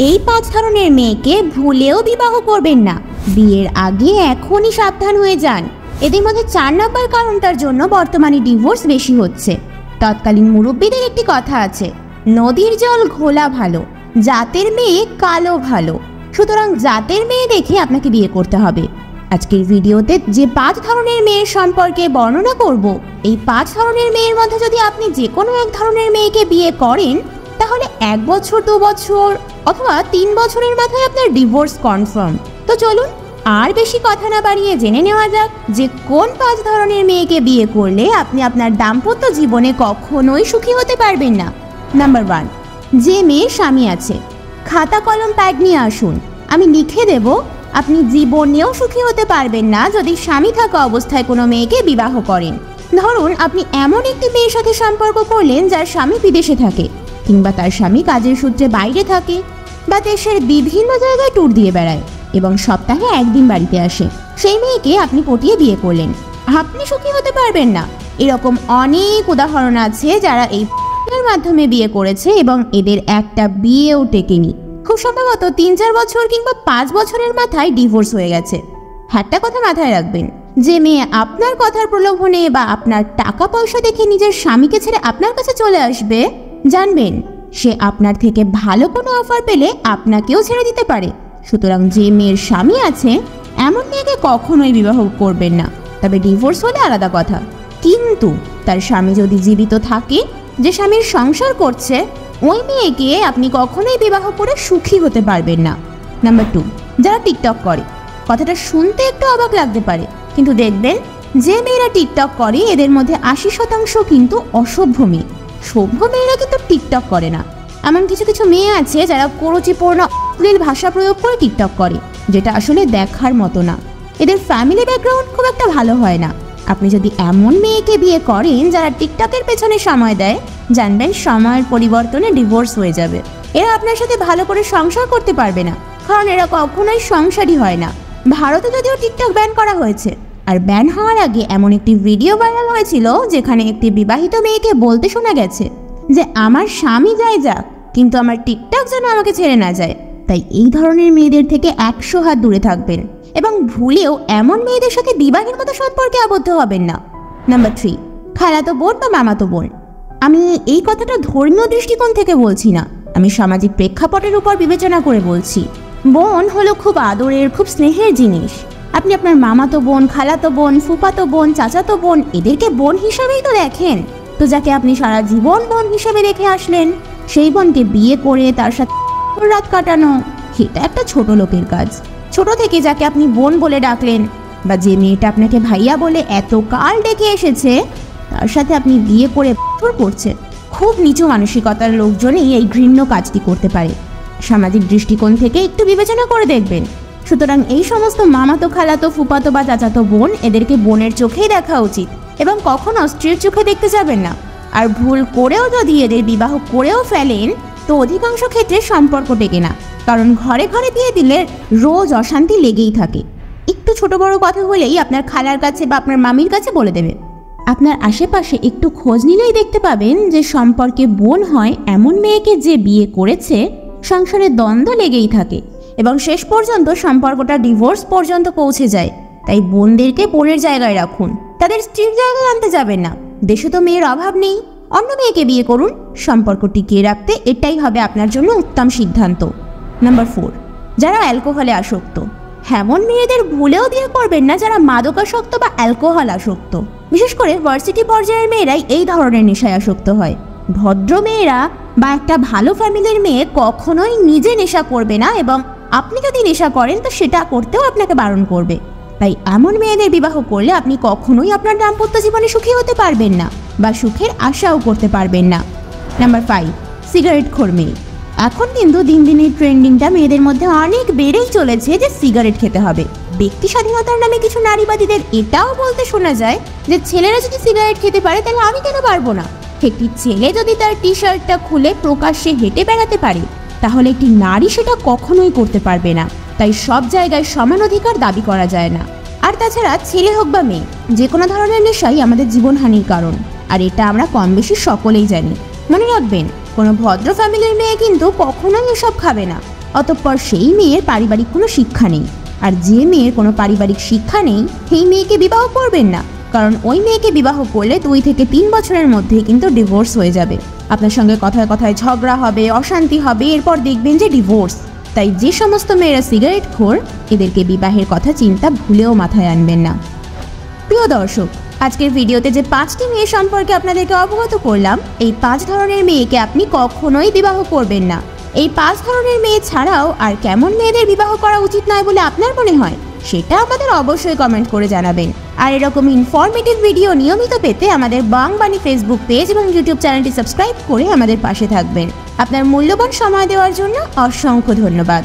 এই 5 ধরনের মেয়েকে ভুলেও বিবাহ করবেন না। বিয়ের আগে এখনই সাবধান হয়ে যান। এদের মধ্যে 4 নম্বর কারণটার জন্য বর্তমানে ডিভোর্স বেশি হচ্ছে। তৎকালীন মুরব্বীদের একটি কথা আছে, নদীর জল ঘোলা ভালো, জাতের মেয়ে কালো ভালো। সুতরাং জাতের মেয়ে দেখে আপনাকে বিয়ে করতে হবে। আজকের ভিডিওতে যে 5 ধরনের মেয়ের সম্পর্কে বর্ণনা করব, এই 5 ধরনের মেয়ের মধ্যে যদি আপনি যে কোনো এক ধরনের মেয়েকে বিয়ে করেন, তাহলে 1 বছর 2 বছর অথবা 3 বছরের মাথায় আপনার ডিভোর্স কনফার্ম। তো চলুন আর বেশি কথা না বাড়িয়ে জেনে নেওয়া যাক যে কোন 5 ধরনের মেয়েকে বিয়ে করলে আপনি আপনার দাম্পত্য জীবনে কখনোই সুখী হতে পারবেন না। নাম্বার 1, যে মেয়ের স্বামী আছে। খাতা কলম প্যাড নিয়ে আসুন, আমি লিখে দেব। আপনি জীবনেও সুখী হতে পারবেন না যদি স্বামী থাকা অবস্থায় কোনো মেয়েকে বিবাহ করেন। ধরুন আপনি এমন একটি মেয়ের সাথে সম্পর্ক করলেন যার স্বামী বিদেশে থাকে, কিংবা তার স্বামী কাজের সূত্রে বাইরে থাকে, বা দেশের বিভিন্ন জায়গায় ট্যুর দিয়ে বেড়ায় এবং সপ্তাহে 1 দিন বাড়িতে আসে। সেই মেয়েকে আপনি পটিয়ে বিয়ে করলেন, আপনি সুখী হতে পারবেন না। এরকম অনেক উদাহরণ আছে যারা এই মাধ্যমে বিয়ে করেছে এবং এদের একটা বিয়েও টেকেনি। খুব সম্ভবত 3-4 বছর কিংবা 5 বছরের মাথায় ডিভোর্স হয়ে গেছে। একটা কথা মাথায় রাখবেন, যে মেয়ে আপনার কথার প্রলোভনে বা আপনার টাকা পয়সা দেখে নিজের স্বামীকে ছেড়ে আপনার কাছে চলে আসবে, জানবেন সে আপনার থেকে ভালো কোনো অফার পেলে আপনাকেও ছেড়ে দিতে পারে। সুতরাং যে মেয়ের স্বামী আছে এমন মেয়েকে কখনোই বিবাহ করবেন না। তবে ডিভোর্স হলে আলাদা কথা, কিন্তু তার স্বামী যদি জীবিত থাকে, যে স্বামীর সংসার করছে, ওই মেয়েকে আপনি কখনোই বিবাহ করে সুখী হতে পারবেন না। নাম্বার 2, যারা টিকটক করে। কথাটা শুনতে একটু অবাক লাগতে পারে, কিন্তু দেখবেন যে মেয়েরা টিকটক করে এদের মধ্যে 80% কিন্তু অসভ্য মেয়ে। সভ্য মেয়েরা কিন্তু টিকটক করে না। এমন কিছু কিছু মেয়ে আছে যারা কুরুচিপূর্ণ অশ্লীল ভাষা প্রয়োগ করে টিকটক করে, যেটা আসলে দেখার মতো না। এদের ফ্যামিলি ব্যাকগ্রাউন্ড খুব একটা ভালো হয় না। আপনি যদি এমন মেয়েকে বিয়ে করেন যারা টিকটকের পেছনে সময় দেয়, জানবেন সময়ের পরিবর্তনে ডিভোর্স হয়ে যাবে। এরা আপনার সাথে ভালো করে সংসার করতে পারবে না, কারণ এরা কখনোই সংসারই হয় না। ভারতে যদিও টিকটক ব্যান করা হয়েছে, আর ব্যান হওয়ার আগে এমন একটি ভিডিও ভাইরাল হয়েছিল যেখানে একটি বিবাহিত মেয়েকে বলতে শোনা গেছে যে আমার স্বামী যায় যাক, কিন্তু আমার টিকটক যেন আমাকে ছেড়ে না যায়। তাই এই ধরনের মেয়েদের থেকে 100 হাত দূরে থাকবেন এবং ভুলেও এমন মেয়েদের সাথে বিবাহের মতো সম্পর্কে আবদ্ধ হবেন না। নাম্বার 3, খালাতো বোন বা মামাতো বোন। আমি এই কথাটা ধর্মীয় দৃষ্টিকোণ থেকে বলছি না, আমি সামাজিক প্রেক্ষাপটের উপর বিবেচনা করে বলছি। বোন হলো খুব আদরের, খুব স্নেহের জিনিস। আপনি আপনার মামাতো বোন, খালাতো বোন, ফুফাতো বোন, চাচাতো বোন এদেরকে বোন হিসাবেই তো দেখেন। তো যাকে আপনি সারা জীবন বোন হিসেবে দেখে আসলেন, সেই বোনকে বিয়ে করে তার সাথে রাত কাটানো, এটা একটা ছোট লোকের কাজ। ছোট থেকে যাকে আপনি বোন বলে ডাকলেন, বা যে মেয়েটা আপনাকে ভাইয়া বলে এত কাল ডেকে এসেছে, তার সাথে আপনি বিয়ে করে করছেন। খুব নিচু মানসিকতার লোকজনই এই ঘৃণ্য কাজটি করতে পারে। সামাজিক দৃষ্টিকোণ থেকে একটু বিবেচনা করে দেখবেন। সুতরাং এই সমস্ত মামাতো, খালাতো, ফুপাতো বা চাচাতো বোন, এদেরকে বোনের চোখেই দেখা উচিত এবং কখনো স্ত্রীর চোখে দেখতে যাবেন না। আর ভুল করেও যদি এদের বিবাহ করেও ফেলেন, তো অধিকাংশ ক্ষেত্রে সম্পর্ক টেকে না, কারণ ঘরে ঘরে বিয়ে দিলে রোজ অশান্তি লেগেই থাকে। একটু ছোট বড় কথা হলেই আপনার খালার কাছে বা আপনার মামির কাছে বলে দেবে। আপনার আশেপাশে একটু খোঁজ নিলেই দেখতে পাবেন যে সম্পর্কে বোন হয় এমন মেয়েকে যে বিয়ে করেছে, সংসারে দ্বন্দ্ব লেগেই থাকে এবং শেষ পর্যন্ত সম্পর্কটা ডিভোর্স পর্যন্ত পৌঁছে যায়। তাই বোনদেরকে বোনের জায়গায় রাখুন, তাদের স্ত্রীর জায়গায় আনতে যাবেন না। দেশে তো মেয়ের অভাব নেই, অন্য মেয়েকে বিয়ে করুন। সম্পর্ক টিকিয়ে রাখতে এটাই হবে আপনার জন্য উত্তম সিদ্ধান্ত। নাম্বার 4, যারা অ্যালকোহলে আসক্ত। এমন মেয়েদের ভুলেও বিয়ে করবেন না যারা মাদকাসক্ত বা অ্যালকোহল আসক্ত। বিশেষ করে ভার্সিটি পর্যায়ের মেয়েরাই এই ধরনের নেশায় আসক্ত হয়। ভদ্র মেয়েরা বা একটা ভালো ফ্যামিলির মেয়ে কখনোই নিজে নেশা করবে না, এবং আপনি যদি নেশা করেন তো সেটা করতেও আপনাকে বারণ করবে। তাই এমন মেয়েদের বিবাহ করলে আপনি কখনোই আপনার দাম্পত্য জীবনে সুখী হতে পারবেন না বা সুখের আশাও করতে পারবেন না। নাম্বার 5, সিগারেট খোর মেয়ে। এখন কিন্তু দিন দিন এই ট্রেন্ডিংটা মেয়েদের মধ্যে অনেক বেড়েই চলেছে যে সিগারেট খেতে হবে। ব্যক্তি স্বাধীনতার নামে কিছু নারীবাদীদের এটাও বলতে শোনা যায় যে ছেলেরা যদি সিগারেট খেতে পারে তাহলে আমি কেন পারবো না। একটি ছেলে যদি তার টি শার্টটা খুলে প্রকাশ্যে হেঁটে বেড়াতে পারে, তাহলে একটি নারী সেটা কখনোই করতে পারবে না। তাই সব জায়গায় সমান অধিকার দাবি করা যায় না। আর তাছাড়া ছেলে হোক বা মেয়ে, যে কোনো ধরনের নেশাই আমাদের জীবনহানির কারণ, আর এটা আমরা কম বেশি সকলেই জানি। মনে রাখবেন, কোনো ভদ্র ফ্যামিলির মেয়ে কিন্তু কখনোই এসব খাবে না। অতঃপর সেই মেয়ের পারিবারিক কোনো শিক্ষা নেই। আর যে মেয়ের কোনো পারিবারিক শিক্ষা নেই সেই মেয়েকে বিবাহ করবেন না, কারণ ওই মেয়েকে বিবাহ করলে 2 থেকে 3 বছরের মধ্যেই কিন্তু ডিভোর্স হয়ে যাবে। আপনার সঙ্গে কথায় কথায় ঝগড়া হবে, অশান্তি হবে, এরপর দেখবেন যে ডিভোর্স। তাই যে সমস্ত মেয়েরা সিগারেট খোর, এদেরকে বিবাহের কথা চিন্তা ভুলেও মাথায় আনবেন না। প্রিয় দর্শক, আজকের ভিডিওতে যে 5টি মেয়ে সম্পর্কে আপনাদেরকে অবগত করলাম, এই 5 ধরনের মেয়েকে আপনি কখনোই বিবাহ করবেন না। এই 5 ধরনের মেয়ে ছাড়াও আর কেমন মেয়েদের বিবাহ করা উচিত নয় বলে আপনার মনে হয়, সেটা আমাদের অবশ্যই কমেন্ট করে জানাবেন। আর এরকম ইনফরমেটিভ ভিডিও নিয়মিত পেতে আমাদের বাংবাণী ফেসবুক পেজ এবং ইউটিউব চ্যানেলটি সাবস্ক্রাইব করে আমাদের পাশে থাকবেন। আপনার মূল্যবান সময় দেওয়ার জন্য অসংখ্য ধন্যবাদ।